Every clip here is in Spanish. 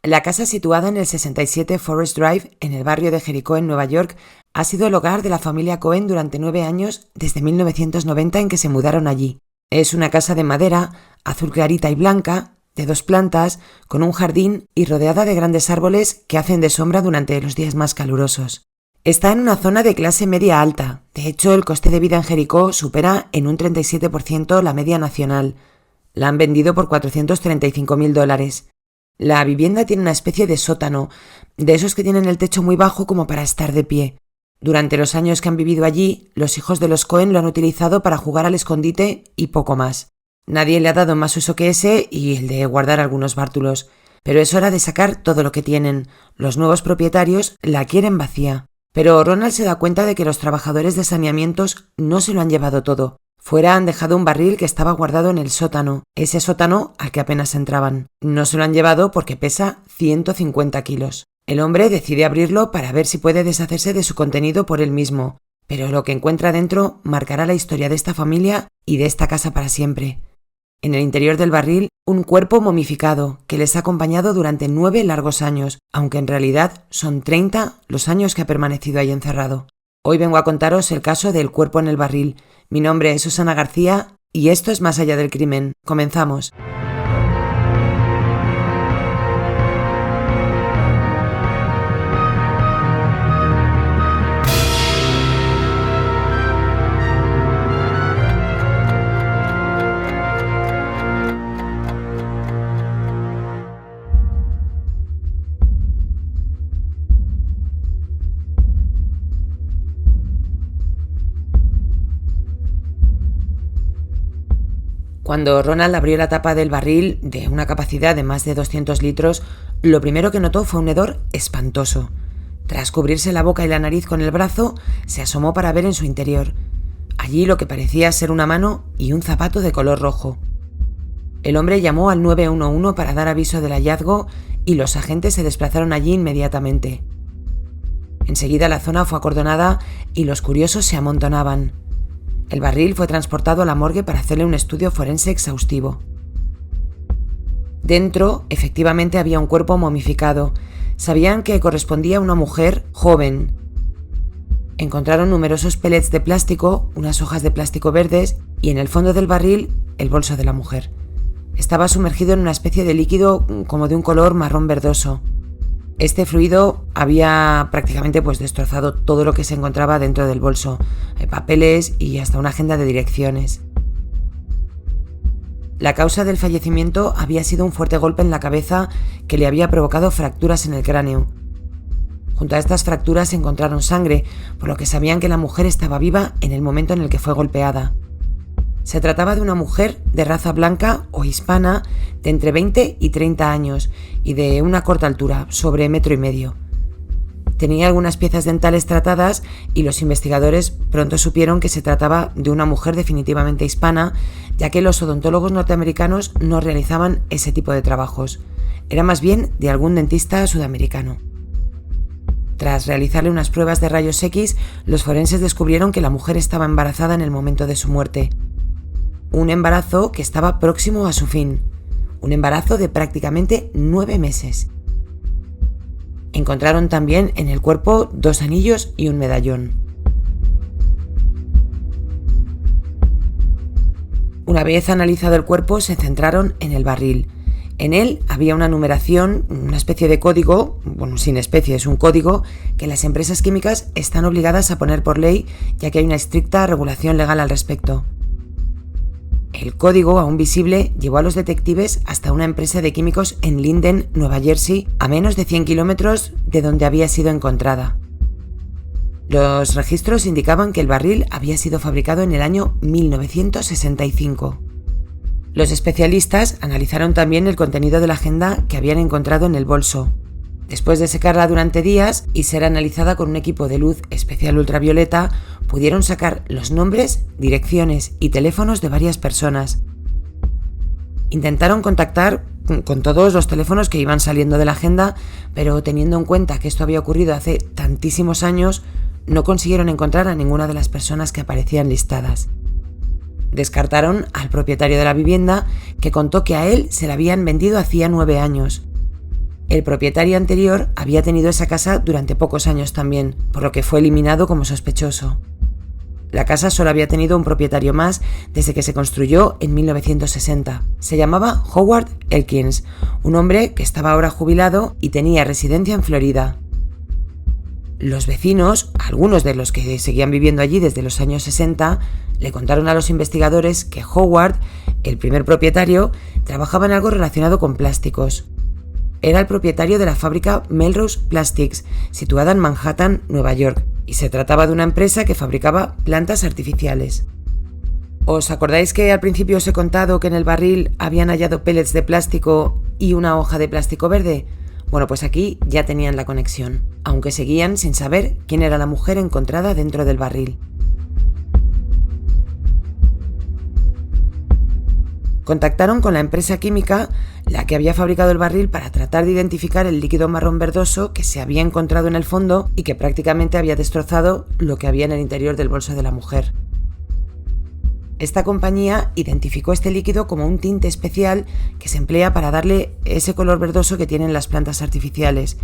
La casa situada en el 67 Forest Drive, en el barrio de Jericó, en Nueva York, ha sido el hogar de la familia Cohen durante 9 años, desde 1990 en que se mudaron allí. Es una casa de madera, azul clarita y blanca, de 2 plantas, con un jardín y rodeada de grandes árboles que hacen de sombra durante los días más calurosos. Está en una zona de clase media alta. De hecho, el coste de vida en Jericó supera en un 37% la media nacional. La han vendido por $435.000. La vivienda tiene una especie de sótano, de esos que tienen el techo muy bajo como para estar de pie. Durante los años que han vivido allí, los hijos de los Cohen lo han utilizado para jugar al escondite y poco más. Nadie le ha dado más uso que ese y el de guardar algunos bártulos. Pero es hora de sacar todo lo que tienen. Los nuevos propietarios la quieren vacía. Pero Ronald se da cuenta de que los trabajadores de saneamientos no se lo han llevado todo. Fuera han dejado un barril que estaba guardado en el sótano, ese sótano al que apenas entraban. No se lo han llevado porque pesa 150 kilos. El hombre decide abrirlo para ver si puede deshacerse de su contenido por él mismo, pero lo que encuentra dentro marcará la historia de esta familia y de esta casa para siempre. En el interior del barril, un cuerpo momificado que les ha acompañado durante 9 largos años, aunque en realidad son 30 los años que ha permanecido ahí encerrado. Hoy vengo a contaros el caso del cuerpo en el barril. Mi nombre es Susana García y esto es Más allá del crimen. Comenzamos. Cuando Ronald abrió la tapa del barril, de una capacidad de más de 200 litros, lo primero que notó fue un hedor espantoso. Tras cubrirse la boca y la nariz con el brazo, se asomó para ver en su interior. Allí lo que parecía ser una mano y un zapato de color rojo. El hombre llamó al 911 para dar aviso del hallazgo y los agentes se desplazaron allí inmediatamente. Enseguida la zona fue acordonada y los curiosos se amontonaban. El barril fue transportado a la morgue para hacerle un estudio forense exhaustivo. Dentro, efectivamente, había un cuerpo momificado. Sabían que correspondía a una mujer joven. Encontraron numerosos pellets de plástico, unas hojas de plástico verdes y en el fondo del barril, el bolso de la mujer. Estaba sumergido en una especie de líquido como de un color marrón verdoso. Este fluido había prácticamente destrozado todo lo que se encontraba dentro del bolso, papeles y hasta una agenda de direcciones. La causa del fallecimiento había sido un fuerte golpe en la cabeza que le había provocado fracturas en el cráneo. Junto a estas fracturas se encontraron sangre, por lo que sabían que la mujer estaba viva en el momento en el que fue golpeada. Se trataba de una mujer de raza blanca o hispana de entre 20 y 30 años y de una corta altura, sobre 1,5 metros. Tenía algunas piezas dentales tratadas y los investigadores pronto supieron que se trataba de una mujer definitivamente hispana, ya que los odontólogos norteamericanos no realizaban ese tipo de trabajos. Era más bien de algún dentista sudamericano. Tras realizarle unas pruebas de rayos X, los forenses descubrieron que la mujer estaba embarazada en el momento de su muerte. Un embarazo que estaba próximo a su fin. Un embarazo de prácticamente 9 meses. Encontraron también en el cuerpo 2 anillos y un medallón. Una vez analizado el cuerpo, se centraron en el barril. En él había una numeración, una especie de código, sin especie, es un código que las empresas químicas están obligadas a poner por ley, ya que hay una estricta regulación legal al respecto. El código, aún visible, llevó a los detectives hasta una empresa de químicos en Linden, Nueva Jersey, a menos de 100 kilómetros de donde había sido encontrada. Los registros indicaban que el barril había sido fabricado en el año 1965. Los especialistas analizaron también el contenido de la agenda que habían encontrado en el bolso. Después de secarla durante días y ser analizada con un equipo de luz especial ultravioleta, pudieron sacar los nombres, direcciones y teléfonos de varias personas. Intentaron contactar con todos los teléfonos que iban saliendo de la agenda, pero teniendo en cuenta que esto había ocurrido hace tantísimos años, no consiguieron encontrar a ninguna de las personas que aparecían listadas. Descartaron al propietario de la vivienda, que contó que a él se la habían vendido hacía 9 años. El propietario anterior había tenido esa casa durante pocos años también, por lo que fue eliminado como sospechoso. La casa solo había tenido un propietario más desde que se construyó en 1960. Se llamaba Howard Elkins, un hombre que estaba ahora jubilado y tenía residencia en Florida. Los vecinos, algunos de los que seguían viviendo allí desde los años 60, le contaron a los investigadores que Howard, el primer propietario, trabajaba en algo relacionado con plásticos. Era el propietario de la fábrica Melrose Plastics, situada en Manhattan, Nueva York, y se trataba de una empresa que fabricaba plantas artificiales. ¿Os acordáis que al principio os he contado que en el barril habían hallado pellets de plástico y una hoja de plástico verde? Bueno, pues aquí ya tenían la conexión, aunque seguían sin saber quién era la mujer encontrada dentro del barril. Contactaron con la empresa química, la que había fabricado el barril, para tratar de identificar el líquido marrón verdoso que se había encontrado en el fondo y que prácticamente había destrozado lo que había en el interior del bolso de la mujer. Esta compañía identificó este líquido como un tinte especial que se emplea para darle ese color verdoso que tienen las plantas artificiales,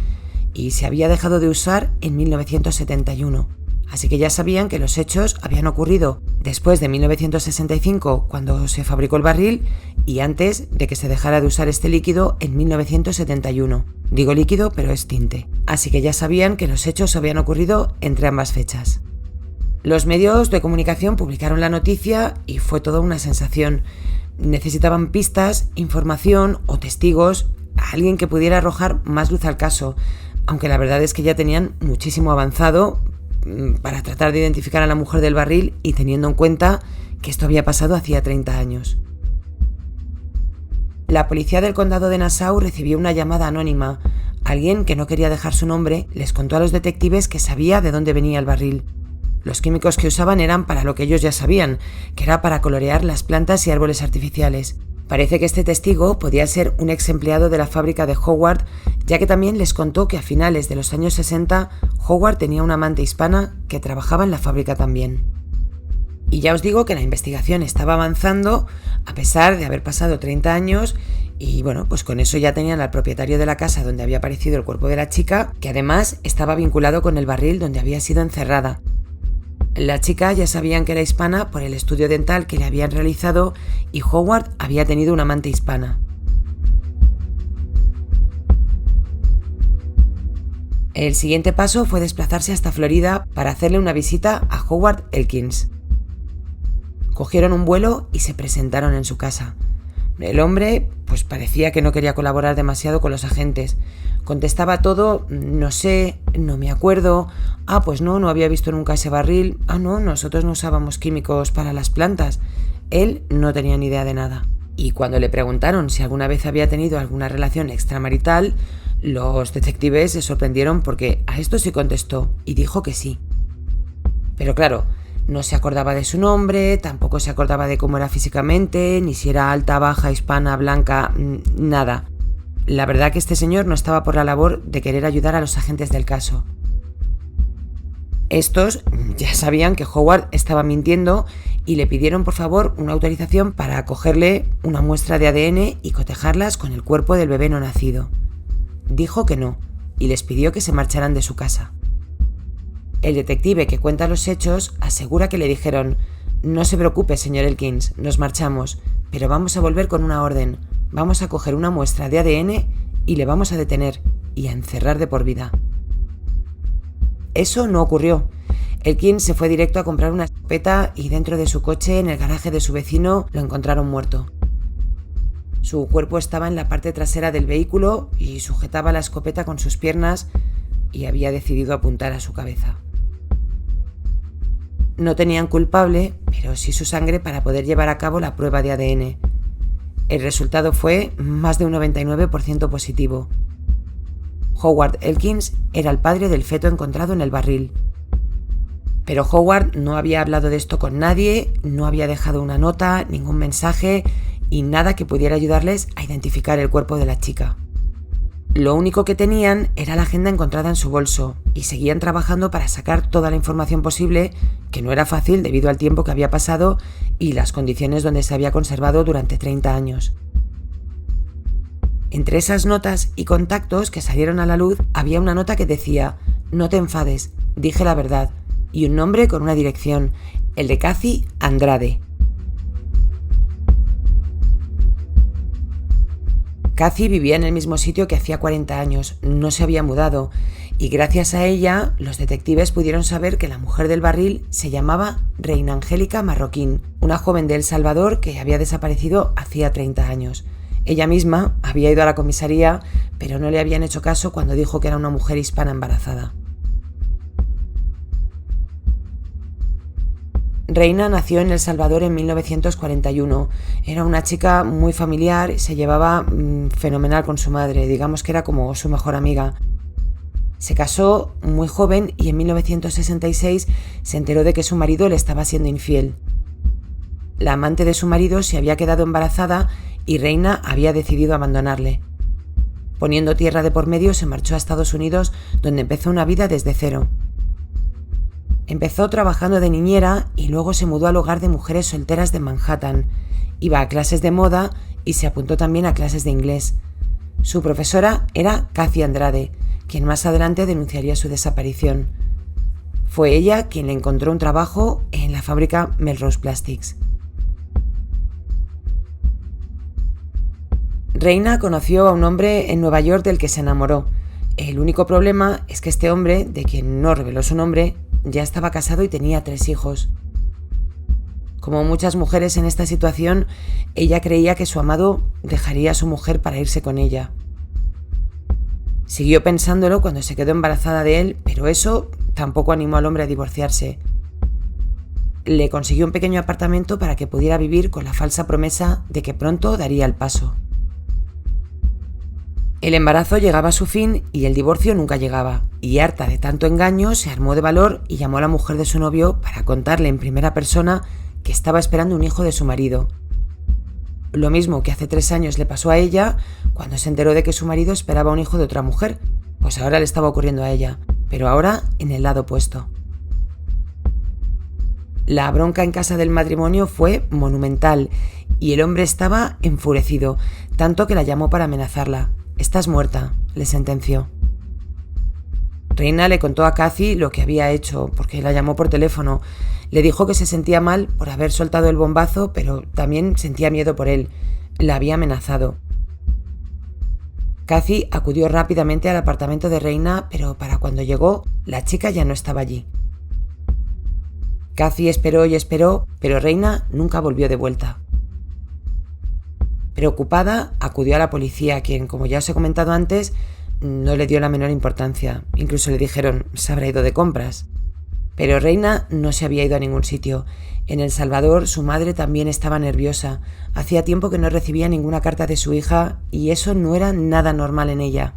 y se había dejado de usar en 1971. Así que ya sabían que los hechos habían ocurrido después de 1965, cuando se fabricó el barril, y antes de que se dejara de usar este líquido en 1971. Digo líquido, pero es tinte. Así que ya sabían que los hechos habían ocurrido entre ambas fechas. Los medios de comunicación publicaron la noticia y fue toda una sensación. Necesitaban pistas, información o testigos, alguien que pudiera arrojar más luz al caso, aunque la verdad es que ya tenían muchísimo avanzado para tratar de identificar a la mujer del barril, y teniendo en cuenta que esto había pasado hacía 30 años. La policía del condado de Nassau recibió una llamada anónima. Alguien que no quería dejar su nombre les contó a los detectives que sabía de dónde venía el barril. Los químicos que usaban eran para lo que ellos ya sabían, que era para colorear las plantas y árboles artificiales. Parece que este testigo podía ser un ex empleado de la fábrica de Howard, ya que también les contó que a finales de los años 60 Howard tenía una amante hispana que trabajaba en la fábrica también. Y ya os digo que la investigación estaba avanzando a pesar de haber pasado 30 años y bueno, pues con eso ya tenían al propietario de la casa donde había aparecido el cuerpo de la chica, que además estaba vinculado con el barril donde había sido encerrada. La chica ya sabían que era hispana por el estudio dental que le habían realizado, y Howard había tenido una amante hispana. El siguiente paso fue desplazarse hasta Florida para hacerle una visita a Howard Elkins. Cogieron un vuelo y se presentaron en su casa. El hombre, pues parecía que no quería colaborar demasiado con los agentes. Contestaba todo: no sé, no me acuerdo, pues no había visto nunca ese barril, no, nosotros no usábamos químicos para las plantas. Él no tenía ni idea de nada. Y cuando le preguntaron si alguna vez había tenido alguna relación extramarital, los detectives se sorprendieron porque a esto sí contestó y dijo que sí. Pero claro, no se acordaba de su nombre, tampoco se acordaba de cómo era físicamente, ni si era alta, baja, hispana, blanca, nada. La verdad que este señor no estaba por la labor de querer ayudar a los agentes del caso. Estos ya sabían que Howard estaba mintiendo y le pidieron por favor una autorización para cogerle una muestra de ADN y cotejarlas con el cuerpo del bebé no nacido. Dijo que no y les pidió que se marcharan de su casa. El detective que cuenta los hechos asegura que le dijeron: no se preocupe, señor Elkins, nos marchamos, pero vamos a volver con una orden. Vamos a coger una muestra de ADN y le vamos a detener y a encerrar de por vida. Eso no ocurrió. Elkins se fue directo a comprar una escopeta y dentro de su coche, en el garaje de su vecino, lo encontraron muerto. Su cuerpo estaba en la parte trasera del vehículo y sujetaba la escopeta con sus piernas y había decidido apuntar a su cabeza. No tenían culpable, pero sí su sangre para poder llevar a cabo la prueba de ADN. El resultado fue más de un 99% positivo. Howard Elkins era el padre del feto encontrado en el barril. Pero Howard no había hablado de esto con nadie, no había dejado una nota, ningún mensaje y nada que pudiera ayudarles a identificar el cuerpo de la chica. Lo único que tenían era la agenda encontrada en su bolso y seguían trabajando para sacar toda la información posible, que no era fácil debido al tiempo que había pasado y las condiciones donde se había conservado durante 30 años. Entre esas notas y contactos que salieron a la luz había una nota que decía: «No te enfades, dije la verdad», y un nombre con una dirección, el de Kathy Andrade. Kathy vivía en el mismo sitio que hacía 40 años, no se había mudado, y gracias a ella los detectives pudieron saber que la mujer del barril se llamaba Reina Angélica Marroquín, una joven de El Salvador que había desaparecido hacía 30 años. Ella misma había ido a la comisaría, pero no le habían hecho caso cuando dijo que era una mujer hispana embarazada. Reina nació en El Salvador en 1941. Era una chica muy familiar y se llevaba fenomenal con su madre, digamos que era como su mejor amiga. Se casó muy joven y en 1966 se enteró de que su marido le estaba siendo infiel. La amante de su marido se había quedado embarazada y Reina había decidido abandonarle. Poniendo tierra de por medio, se marchó a Estados Unidos, donde empezó una vida desde cero. Empezó trabajando de niñera y luego se mudó al hogar de mujeres solteras de Manhattan. Iba a clases de moda y se apuntó también a clases de inglés. Su profesora era Kathy Andrade, quien más adelante denunciaría su desaparición. Fue ella quien le encontró un trabajo en la fábrica Melrose Plastics. Reina conoció a un hombre en Nueva York del que se enamoró. El único problema es que este hombre, de quien no reveló su nombre, ya estaba casado y tenía 3 hijos. Como muchas mujeres en esta situación, ella creía que su amado dejaría a su mujer para irse con ella. Siguió pensándolo cuando se quedó embarazada de él, pero eso tampoco animó al hombre a divorciarse. Le consiguió un pequeño apartamento para que pudiera vivir con la falsa promesa de que pronto daría el paso. El embarazo llegaba a su fin y el divorcio nunca llegaba, y harta de tanto engaño se armó de valor y llamó a la mujer de su novio para contarle en primera persona que estaba esperando un hijo de su marido. Lo mismo que hace 3 años le pasó a ella cuando se enteró de que su marido esperaba un hijo de otra mujer, pues ahora le estaba ocurriendo a ella, pero ahora en el lado opuesto. La bronca en casa del matrimonio fue monumental y el hombre estaba enfurecido, tanto que la llamó para amenazarla. «Estás muerta», le sentenció. Reina le contó a Kathy lo que había hecho, porque la llamó por teléfono. Le dijo que se sentía mal por haber soltado el bombazo, pero también sentía miedo por él. La había amenazado. Kathy acudió rápidamente al apartamento de Reina, pero para cuando llegó, la chica ya no estaba allí. Kathy esperó y esperó, pero Reina nunca volvió de vuelta. Preocupada, acudió a la policía, quien, como ya os he comentado antes, no le dio la menor importancia. Incluso le dijeron: «Se habrá ido de compras». Pero Reina no se había ido a ningún sitio. En El Salvador su madre también estaba nerviosa. Hacía tiempo que no recibía ninguna carta de su hija y eso no era nada normal en ella.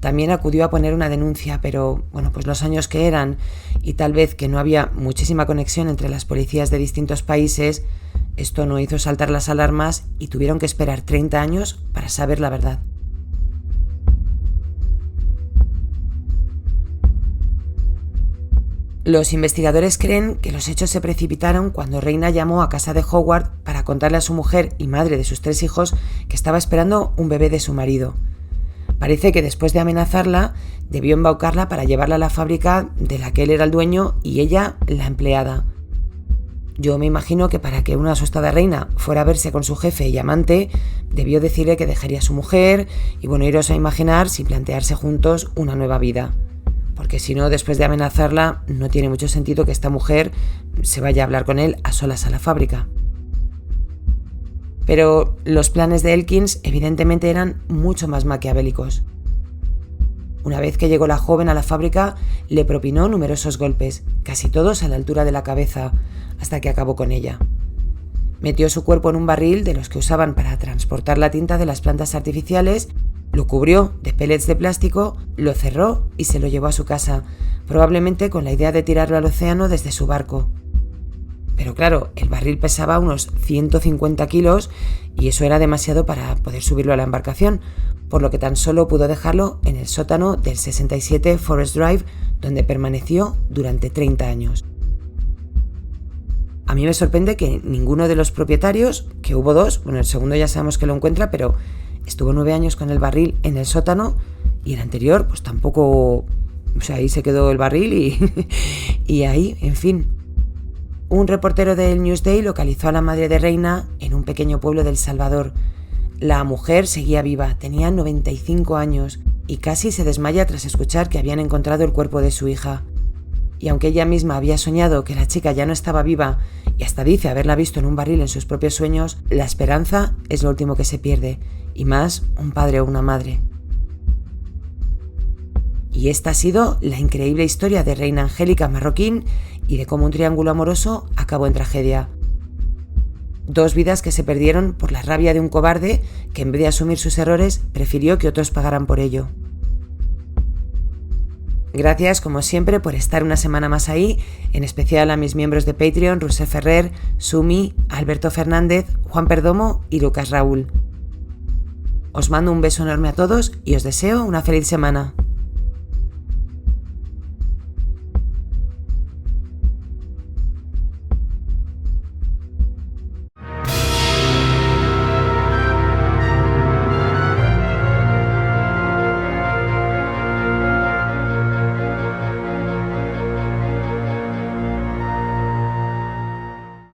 También acudió a poner una denuncia, pero pues los años que eran y tal vez que no había muchísima conexión entre las policías de distintos países, esto no hizo saltar las alarmas y tuvieron que esperar 30 años para saber la verdad. Los investigadores creen que los hechos se precipitaron cuando Reina llamó a casa de Howard para contarle a su mujer y madre de sus 3 hijos que estaba esperando un bebé de su marido. Parece que después de amenazarla, debió embaucarla para llevarla a la fábrica de la que él era el dueño y ella la empleada. Yo me imagino que para que una asustada Reina fuera a verse con su jefe y amante, debió decirle que dejaría a su mujer y iros a imaginar si plantearse juntos una nueva vida. Porque si no, después de amenazarla, no tiene mucho sentido que esta mujer se vaya a hablar con él a solas a la fábrica. Pero los planes de Elkins evidentemente eran mucho más maquiavélicos. Una vez que llegó la joven a la fábrica, le propinó numerosos golpes, casi todos a la altura de la cabeza, hasta que acabó con ella. Metió su cuerpo en un barril de los que usaban para transportar la tinta de las plantas artificiales, lo cubrió de pellets de plástico, lo cerró y se lo llevó a su casa, probablemente con la idea de tirarlo al océano desde su barco. Pero claro, el barril pesaba unos 150 kilos y eso era demasiado para poder subirlo a la embarcación, por lo que tan solo pudo dejarlo en el sótano del 67 Forest Drive, donde permaneció durante 30 años. A mí me sorprende que ninguno de los propietarios, que hubo 2, el segundo ya sabemos que lo encuentra, pero estuvo 9 años con el barril en el sótano y el anterior pues tampoco, o sea, ahí se quedó el barril y ahí, en fin. Un reportero del Newsday localizó a la madre de Reina en un pequeño pueblo de El Salvador. La mujer seguía viva, tenía 95 años y casi se desmaya tras escuchar que habían encontrado el cuerpo de su hija. Y aunque ella misma había soñado que la chica ya no estaba viva y hasta dice haberla visto en un barril en sus propios sueños, la esperanza es lo último que se pierde, y más un padre o una madre. Y esta ha sido la increíble historia de Reina Angélica Marroquín y de cómo un triángulo amoroso acabó en tragedia. 2 vidas que se perdieron por la rabia de un cobarde que en vez de asumir sus errores prefirió que otros pagaran por ello. Gracias, como siempre, por estar una semana más ahí, en especial a mis miembros de Patreon, Rousseff Ferrer, Sumi, Alberto Fernández, Juan Perdomo y Lucas Raúl. Os mando un beso enorme a todos y os deseo una feliz semana.